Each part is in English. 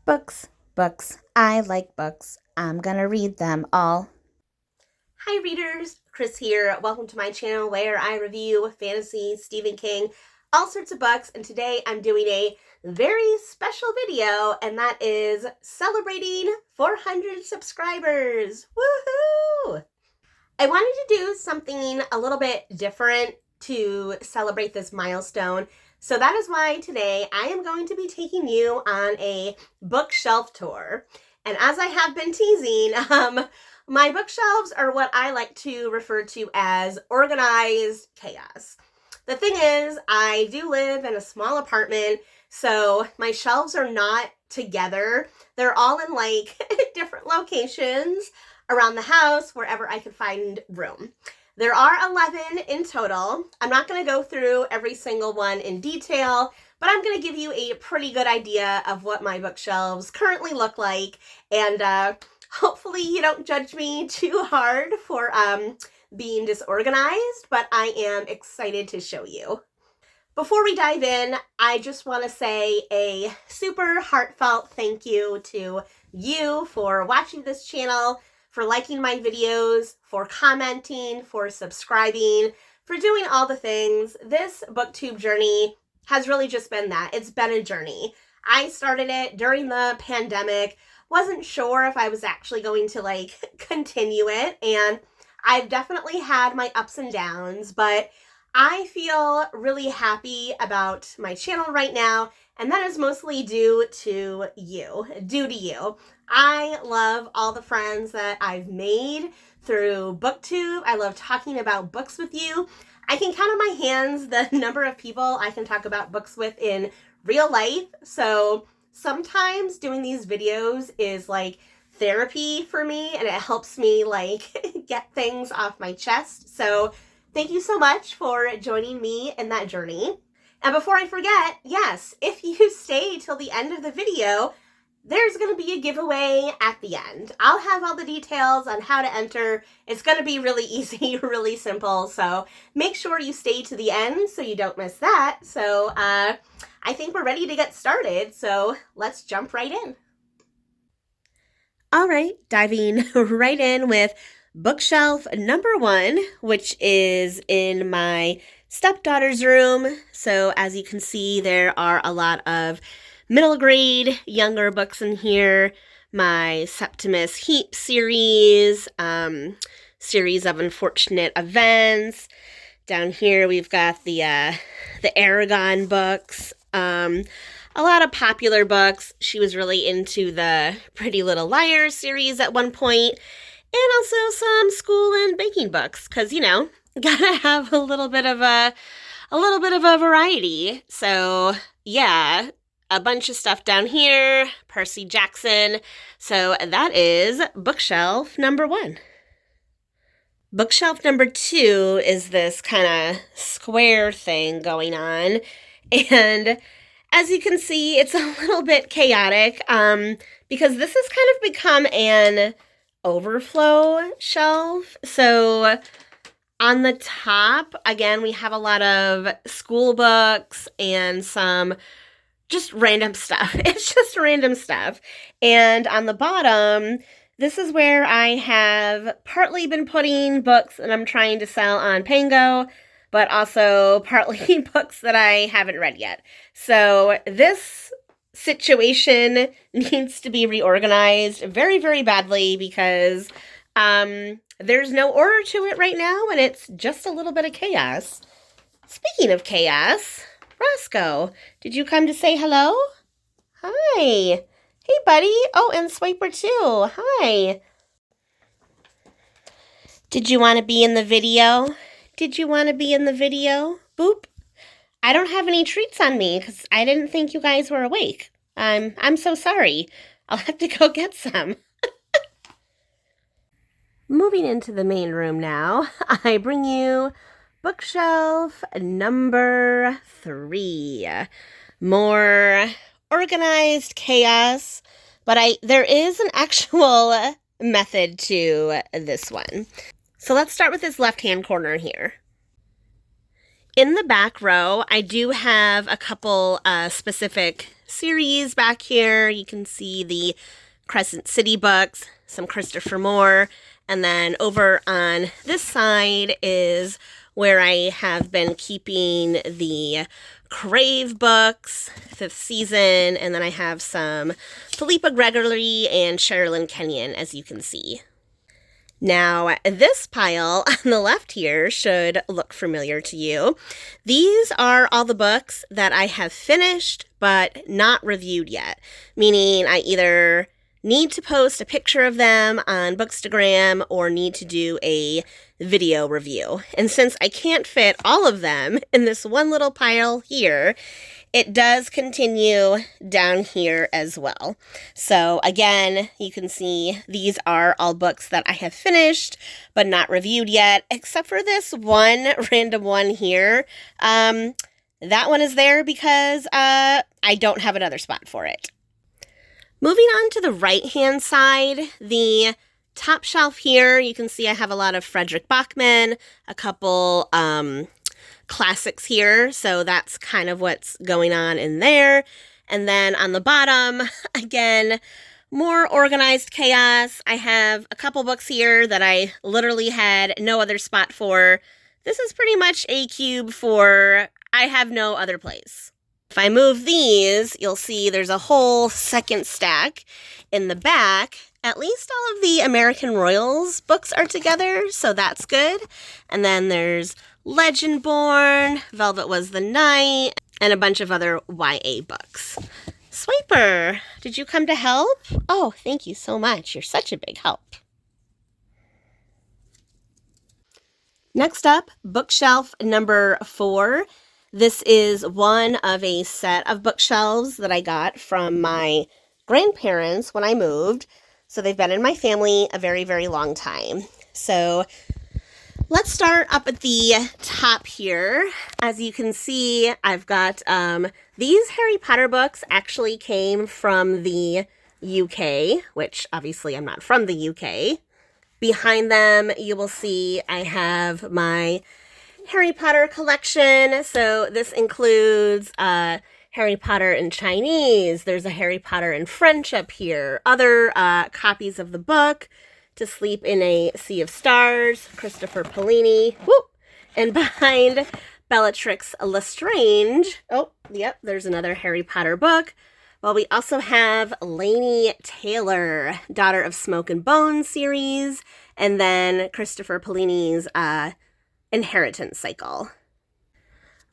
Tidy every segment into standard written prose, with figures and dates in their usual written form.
Books, books. I like books. I'm gonna read them all. Hi readers, Chris here. Welcome to my channel where I review fantasy, Stephen King, all sorts of books, and today I'm doing a very special video, and that is celebrating 400 subscribers. Woohoo! I wanted to do something a little bit different to celebrate this milestone. So that is why today I am going to be taking you on a bookshelf tour. And as I have been teasing, my bookshelves are what I like to refer to as organized chaos. The thing is, I do live in a small apartment, so my shelves are not together. They're all in like different locations around the house, wherever I can find room. There are 11 in total. I'm not going to go through every single one in detail, but I'm going to give you a pretty good idea of what my bookshelves currently look like, and hopefully you don't judge me too hard for being disorganized, but I am excited to show you. Before we dive in, I just want to say a super heartfelt thank you to you for watching this channel, for liking my videos, for commenting, for subscribing, for doing all the things. This booktube journey has really just been that. It's been a journey. I started it during the pandemic, wasn't sure if I was actually going to continue it, and I've definitely had my ups and downs, but I feel really happy about my channel right now, and that is mostly due to you. I love all the friends that I've made through BookTube. I love talking about books with you. I can count on my hands the number of people I can talk about books with in real life, so sometimes doing these videos is like therapy for me, and it helps me get things off my chest. So thank you so much for joining me in that journey. And before I forget, yes, if you stay till the end of the video, there's going to be a giveaway at the end. I'll have all the details on how to enter. It's going to be really easy, really simple. So make sure you stay to the end so you don't miss that. So I think we're ready to get started. So let's jump right in. All right, diving right in with bookshelf number 1, which is in my stepdaughter's room. So as you can see, there are a lot of middle grade, younger books in here. My Septimus Heap series, series of unfortunate events. Down here we've got the Aragon books. A lot of popular books. She was really into the Pretty Little Liars series at one point, and also some school and baking books, because gotta have a little bit of a variety. So yeah, a bunch of stuff down here. Percy Jackson. So that is bookshelf number 1. Bookshelf number 2 is this kind of square thing going on, and as you can see, it's a little bit chaotic because this has kind of become an overflow shelf. So on the top, again, we have a lot of school books and some just random stuff. It's just random stuff. And on the bottom, this is where I have partly been putting books that I'm trying to sell on PANGO, but also partly books that I haven't read yet. So this situation needs to be reorganized very, very badly because there's no order to it right now, and it's just a little bit of chaos. Speaking of chaos, Roscoe, did you come to say hello? Hi. Hey, buddy. Oh, and Swiper too. Hi. Did you want to be in the video? Did you want to be in the video? Boop. I don't have any treats on me because I didn't think you guys were awake. I'm so sorry. I'll have to go get some. Moving into the main room now, I bring you bookshelf number 3. More organized chaos, but there is an actual method to this one. So let's start with this left-hand corner here. In the back row, I do have a couple specific series back here. You can see the Crescent City books, some Christopher Moore, and then over on this side is where I have been keeping the Crave books, 5th season, and then I have some Philippa Gregory and Sherilyn Kenyon, as you can see. Now, this pile on the left here should look familiar to you. These are all the books that I have finished but not reviewed yet, meaning I either need to post a picture of them on Bookstagram or need to do a video review. And since I can't fit all of them in this one little pile here, it does continue down here as well. So again, you can see these are all books that I have finished but not reviewed yet, except for this one random one here. That one is there because I don't have another spot for it. Moving on to the right-hand side, the top shelf here, you can see I have a lot of Frederick Bachman, a couple classics here, so that's kind of what's going on in there. And then on the bottom, again, more organized chaos. I have a couple books here that I literally had no other spot for. This is pretty much a cube for I have no other place. If I move these, you'll see there's a whole second stack in the back. At least all of the American Royals books are together, so that's good. And then there's Legendborn, Velvet Was the Night, and a bunch of other YA books. Swiper, did you come to help? Oh, thank you so much. You're such a big help. Next up, bookshelf number 4. This is one of a set of bookshelves that I got from my grandparents when I moved. So they've been in my family a very, very long time. So let's start up at the top here. As you can see, I've got these Harry Potter books actually came from the UK, which obviously I'm not from the UK. Behind them, you will see I have my Harry Potter collection. So this includes Harry Potter in Chinese. There's a Harry Potter in French up here. Other copies of the book, To Sleep in a Sea of Stars, Christopher Paolini. Whoop! And behind Bellatrix Lestrange. Oh, yep, there's another Harry Potter book. Well, we also have Laini Taylor, Daughter of Smoke and Bone series, and then Christopher Paolini's Inheritance Cycle.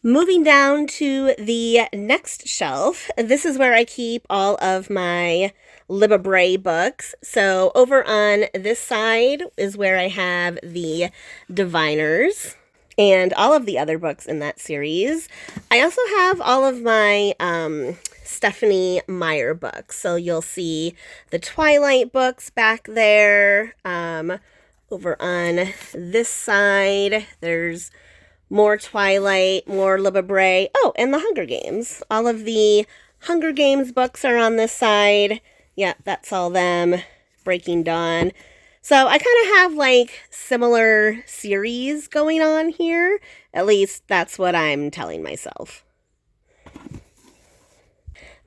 Moving down to the next shelf, this is where I keep all of my Libba Bray books. So over on this side is where I have the Diviners and all of the other books in that series. I also have all of my Stephenie Meyer books. So you'll see the Twilight books back there. Over on this side, there's more Twilight, more Libba Bray. Oh, and the Hunger Games. All of the Hunger Games books are on this side. Yeah, that's all them. Breaking Dawn. So I kind of have like similar series going on here. At least that's what I'm telling myself.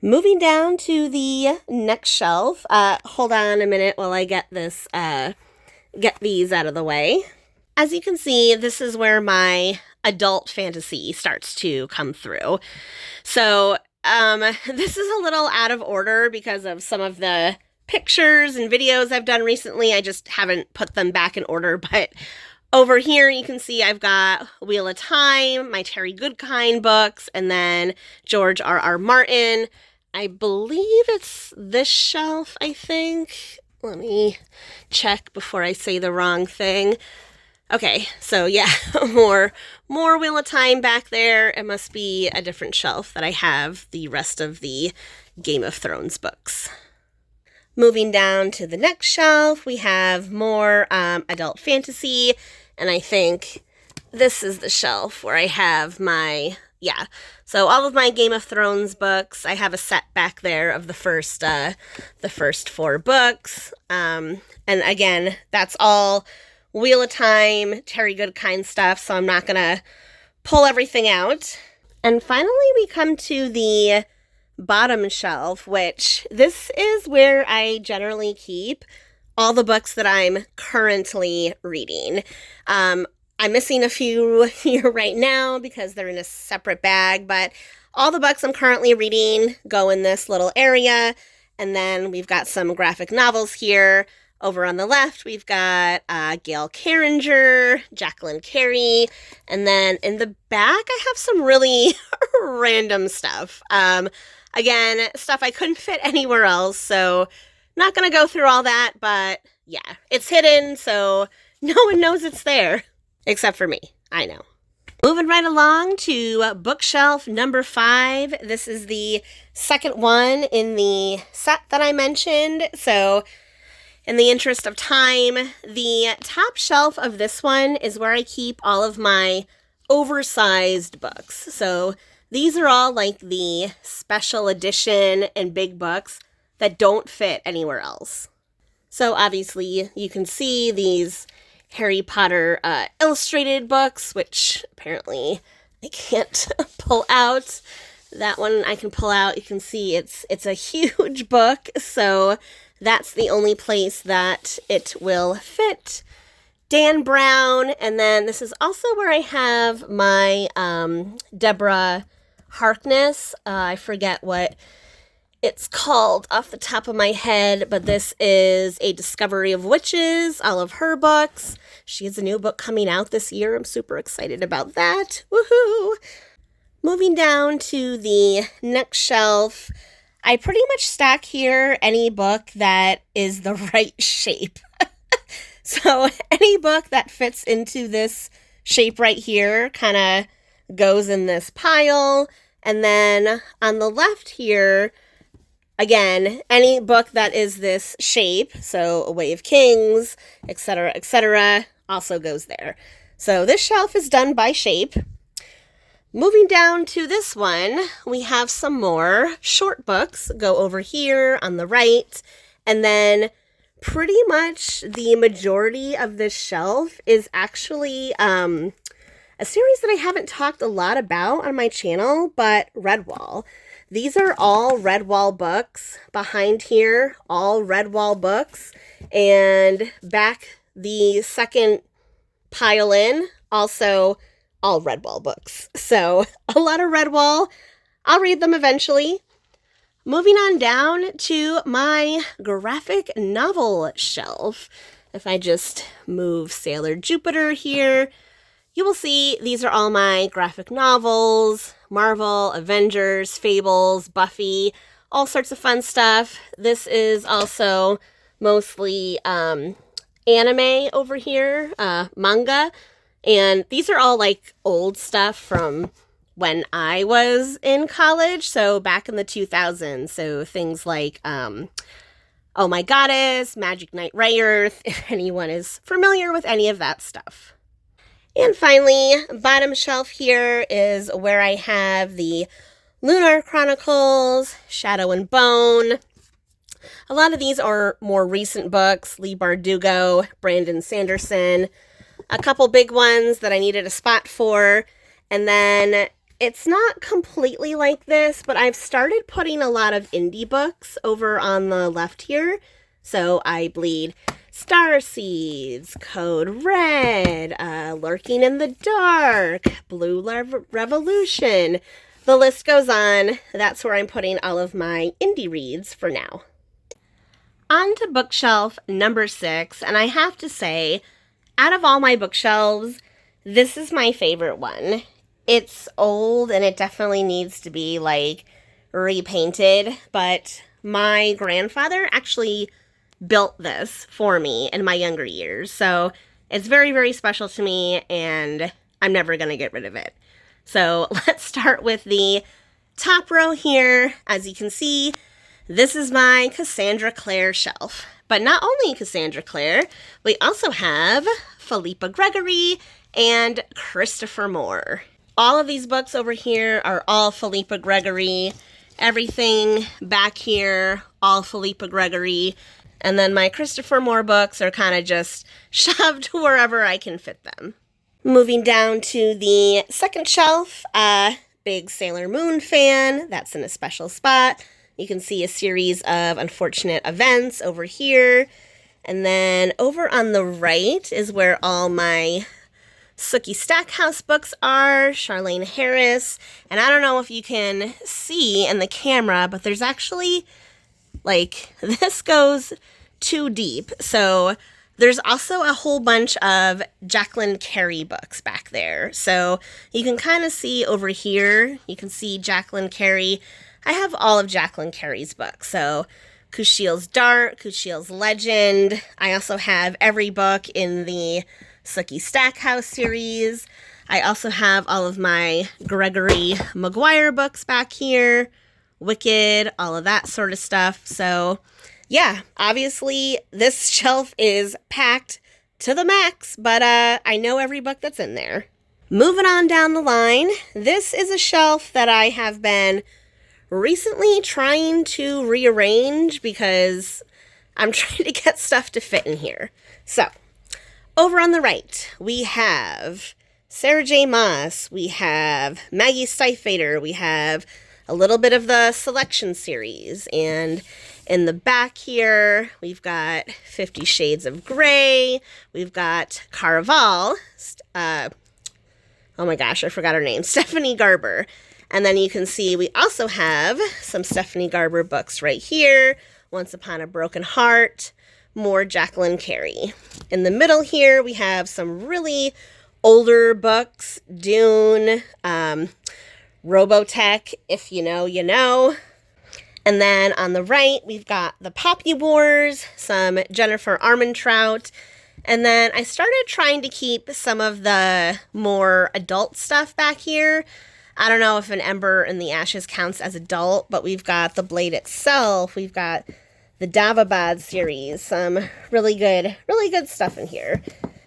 Moving down to the next shelf. Hold on a minute while I get this get these out of the way. As you can see, this is where my adult fantasy starts to come through. So this is a little out of order because of some of the pictures and videos I've done recently. I just haven't put them back in order, but over here you can see I've got Wheel of Time, my Terry Goodkind books, and then George R.R. Martin. I believe it's this shelf, I think. Let me check before I say the wrong thing. Okay, so yeah, more Wheel of Time back there. It must be a different shelf that I have the rest of the Game of Thrones books. Moving down to the next shelf, we have more adult fantasy, and I think this is the shelf where I have my, so all of my Game of Thrones books. I have a set back there of the first 4 books, and again, that's all Wheel of Time, Terry Goodkind stuff, so I'm not gonna pull everything out. And finally, we come to the bottom shelf, which this is where I generally keep all the books that I'm currently reading. I'm missing a few here right now because they're in a separate bag, but all the books I'm currently reading go in this little area. And then we've got some graphic novels here. Over on the left, we've got Gail Carringer, Jacqueline Carey, and then in the back, I have some really random stuff. Again, stuff I couldn't fit anywhere else, so not going to go through all that, but yeah, it's hidden, so no one knows it's there, except for me. I know. Moving right along to bookshelf number 5. This is the second one in the set that I mentioned, so in the interest of time, the top shelf of this one is where I keep all of my oversized books. So these are all like the special edition and big books that don't fit anywhere else. So obviously you can see these Harry Potter illustrated books, which apparently I can't pull out. That one I can pull out. You can see it's a huge book, so that's the only place that it will fit. Dan Brown, and then this is also where I have my Deborah Harkness. I forget what it's called off the top of my head, but this is A Discovery of Witches, all of her books. She has a new book coming out this year. I'm super excited about that. Woohoo! Moving down to the next shelf, I pretty much stack here any book that is the right shape. So any book that fits into this shape right here kind of goes in this pile. And then on the left here, again, any book that is this shape, so A Way of Kings, etc., also goes there. So this shelf is done by shape. Moving down to this one, we have some more short books go over here on the right, and then pretty much the majority of this shelf is actually a series that I haven't talked a lot about on my channel, but Redwall. These are all Redwall books. Behind here, all Redwall books, and back the second pile in, also all Redwall books. So a lot of Redwall. I'll read them eventually. Moving on down to my graphic novel shelf. If I just move Sailor Jupiter here, you will see these are all my graphic novels, Marvel, Avengers, Fables, Buffy, all sorts of fun stuff. This is also mostly anime over here, manga. And these are all like old stuff from when I was in college, so back in the 2000s. So things like Oh My Goddess, Magic Knight Rayearth, if anyone is familiar with any of that stuff. And finally, bottom shelf here is where I have the Lunar Chronicles, Shadow and Bone. A lot of these are more recent books, Lee Bardugo, Brandon Sanderson. A couple big ones that I needed a spot for, and then it's not completely like this, but I've started putting a lot of indie books over on the left here. So I bleed Starseeds, Code Red, Lurking in the Dark, Blue Revolution. The list goes on. That's where I'm putting all of my indie reads for now. On to bookshelf number 6, and I have to say, out of all my bookshelves, this is my favorite one. It's old and it definitely needs to be like repainted, but my grandfather actually built this for me in my younger years. So it's very, very special to me and I'm never going to get rid of it. So let's start with the top row here. As you can see, this is my Cassandra Clare shelf. But not only Cassandra Clare, we also have Philippa Gregory and Christopher Moore. All of these books over here are all Philippa Gregory. Everything back here, all Philippa Gregory. And then my Christopher Moore books are kind of just shoved wherever I can fit them. Moving down to the second shelf, big Sailor Moon fan. That's in a special spot. You can see a series of unfortunate events over here. And then over on the right is where all my Sookie Stackhouse books are, Charlaine Harris. And I don't know if you can see in the camera, but there's actually, like, this goes too deep. So there's also a whole bunch of Jacqueline Carey books back there. So you can kind of see over here, you can see Jacqueline Carey. I have all of Jacqueline Carey's books. So Kushiel's Dark, Kushiel's Legend. I also have every book in the Sookie Stackhouse series. I also have all of my Gregory Maguire books back here. Wicked, all of that sort of stuff. So yeah, obviously this shelf is packed to the max, but I know every book that's in there. Moving on down the line, this is a shelf that I have been recently trying to rearrange because I'm trying to get stuff to fit in here. So, over on the right, we have Sarah J. Maas, we have Maggie Stiefvater, we have a little bit of the Selection series, and in the back here, we've got 50 Shades of Grey, we've got Caraval, oh my gosh, I forgot her name, Stephanie Garber. And then you can see we also have some Stephanie Garber books right here. Once Upon a Broken Heart, more Jacqueline Carey. In the middle here, we have some really older books. Dune, Robotech, If You Know, You Know. And then on the right, we've got the Poppy Wars, some Jennifer Armentrout. And then I started trying to keep some of the more adult stuff back here. I don't know if An Ember in the Ashes counts as adult, but we've got The Blade Itself. We've got the Davabad series. Some really good stuff in here.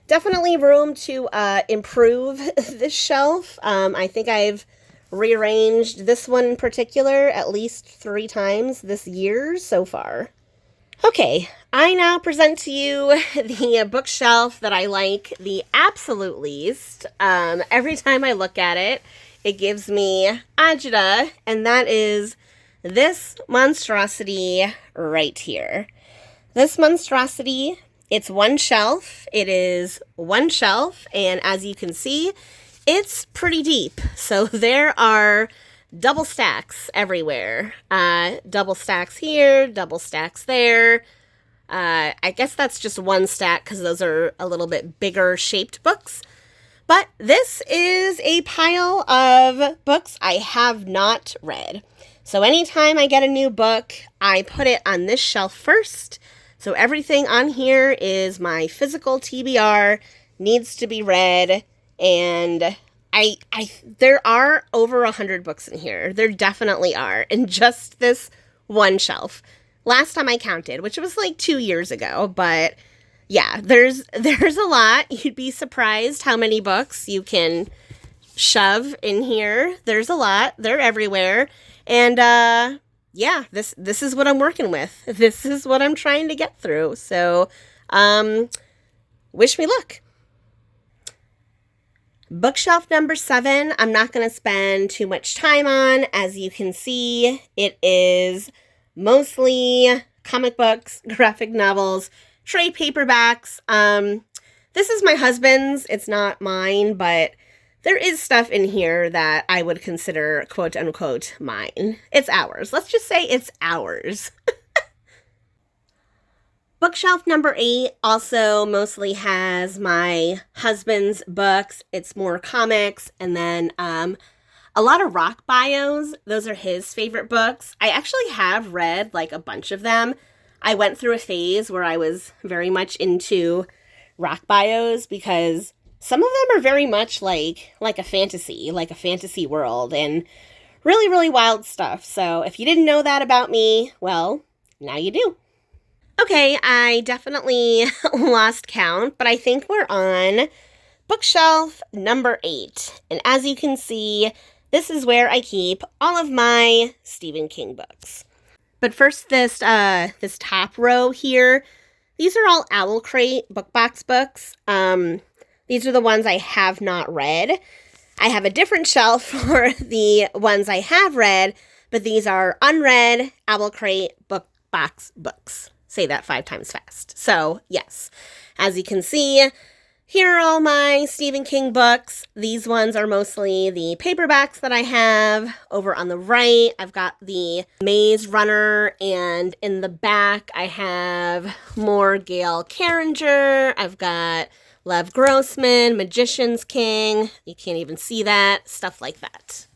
Definitely room to improve this shelf. I think I've rearranged this one in particular at least 3 times this year so far. Okay, I now present to you the bookshelf that I like the absolute least. Every time I look at it, it gives me agita, and that is this monstrosity right here. This monstrosity, it's one shelf. It is one shelf, and as you can see, it's pretty deep. So there are double stacks everywhere. Double stacks here, double stacks there. I guess that's just one stack because those are a little bit bigger shaped books. But this is a pile of books I have not read. So anytime I get a new book, I put it on this shelf first. So everything on here is my physical TBR, needs to be read, and there are over 100 books in here. There definitely are, in just this one shelf. Last time I counted, which was like 2 years ago, but yeah, there's a lot. You'd be surprised how many books you can shove in here. There's a lot. They're everywhere. And yeah, this is what I'm working with. This is what I'm trying to get through. So wish me luck. Bookshelf number 7, I'm not going to spend too much time on. As you can see, it is mostly comic books, graphic novels, trade paperbacks. This is my husband's. It's not mine, but there is stuff in here that I would consider quote unquote mine. It's ours. Let's just say it's ours. Bookshelf number 8 also mostly has my husband's books. It's more comics, and then a lot of rock bios. Those are his favorite books. I actually have read like a bunch of them. I went through a phase where I was very much into rock bios because some of them are very much like a fantasy world, and really, really wild stuff. So if you didn't know that about me, well, now you do. Okay, I definitely lost count, but I think we're on bookshelf number 8. And as you can see, this is where I keep all of my Stephen King books. But first, this top row here, these are all Owl Crate book box books. These are the ones I have not read. I have a different shelf for the ones I have read, but these are unread Apple Crate book box books. Say that 5 times fast. So, yes, as you can see, here are all my Stephen King books. These ones are mostly the paperbacks that I have. Over on the right, I've got the Maze Runner, and in the back, I have more Gail Carringer. I've got Lev Grossman, Magician's King. You can't even see that. Stuff like that.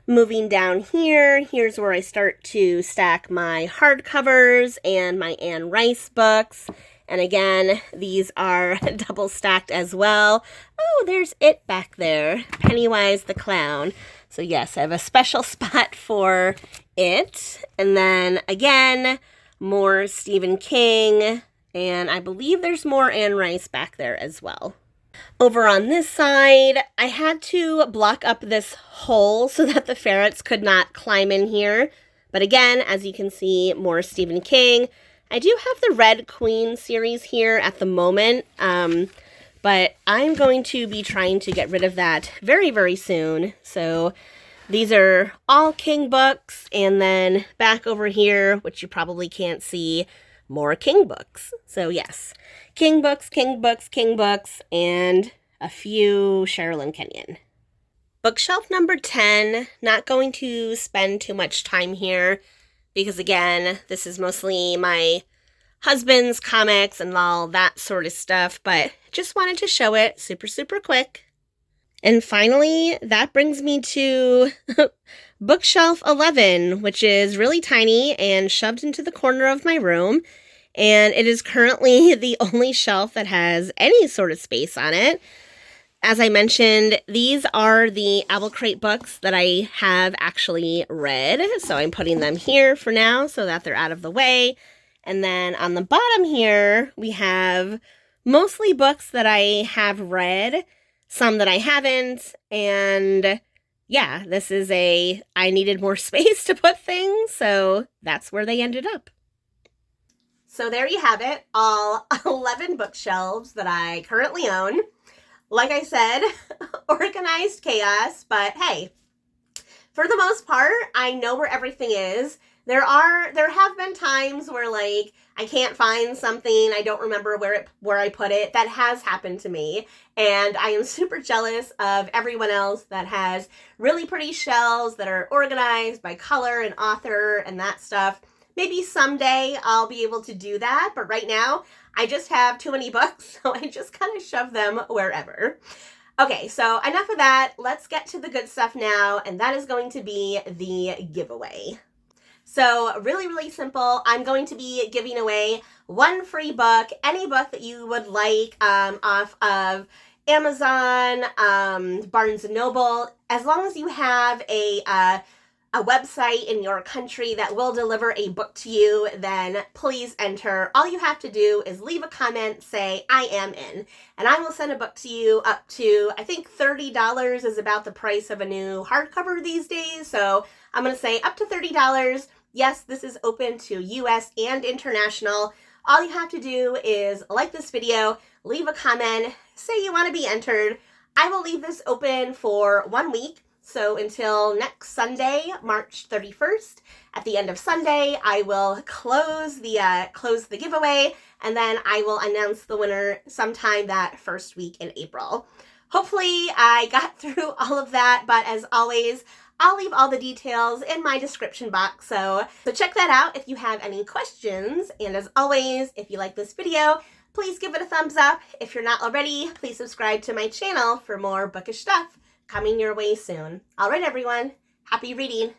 Moving down here, here's where I start to stack my hardcovers and my Anne Rice books. And again, these are double stacked as well. Oh, there's it back there. Pennywise the Clown. So yes, I have a special spot for it. And then again, more Stephen King. And I believe there's more Anne Rice back there as well. Over on this side, I had to block up this hole so that the ferrets could not climb in here. But again, as you can see, more Stephen King. I do have the Red Queen series here at the moment, but I'm going to be trying to get rid of that very, very soon. So these are all King books, and then back over here, which you probably can't see, more King books. So yes, King books, King books, King books, and a few Sherilyn Kenyon. Bookshelf number 10, not going to spend too much time here, because again, this is mostly my husband's comics and all that sort of stuff, but just wanted to show it super, super quick. And finally, that brings me to bookshelf 11, which is really tiny and shoved into the corner of my room. And it is currently the only shelf that has any sort of space on it. As I mentioned, these are the Apple Crate books that I have actually read, so I'm putting them here for now so that they're out of the way. And then on the bottom here, we have mostly books that I have read, some that I haven't, and yeah, this is I needed more space to put things, so that's where they ended up. So there you have it, all 11 bookshelves that I currently own. Like I said, organized chaos, but hey, for the most part, I know where everything is. There have been times where like I can't find something, I don't remember where I put it. That has happened to me, and I am super jealous of everyone else that has really pretty shelves that are organized by color and author and that stuff. Maybe someday I'll be able to do that, but right now I just have too many books, so I just kind of shove them wherever. Okay, so enough of that. Let's get to the good stuff now, and that is going to be the giveaway. So really, really simple. I'm going to be giving away one free book, any book that you would like off of Amazon, Barnes & Noble, as long as you have a website in your country that will deliver a book to you, then please enter. All you have to do is leave a comment, say, I am in, and I will send a book to you up to, I think $30 is about the price of a new hardcover these days, so I'm going to say up to $30. Yes, this is open to US and international. All you have to do is like this video, leave a comment, say you want to be entered. I will leave this open for 1 week. So until next Sunday, March 31st, at the end of Sunday, I will close the giveaway, and then I will announce the winner sometime that first week in April. Hopefully I got through all of that, but as always, I'll leave all the details in my description box, so check that out if you have any questions. And as always, if you like this video, please give it a thumbs up. If you're not already, please subscribe to my channel for more bookish stuff coming your way soon. All right, everyone. Happy reading.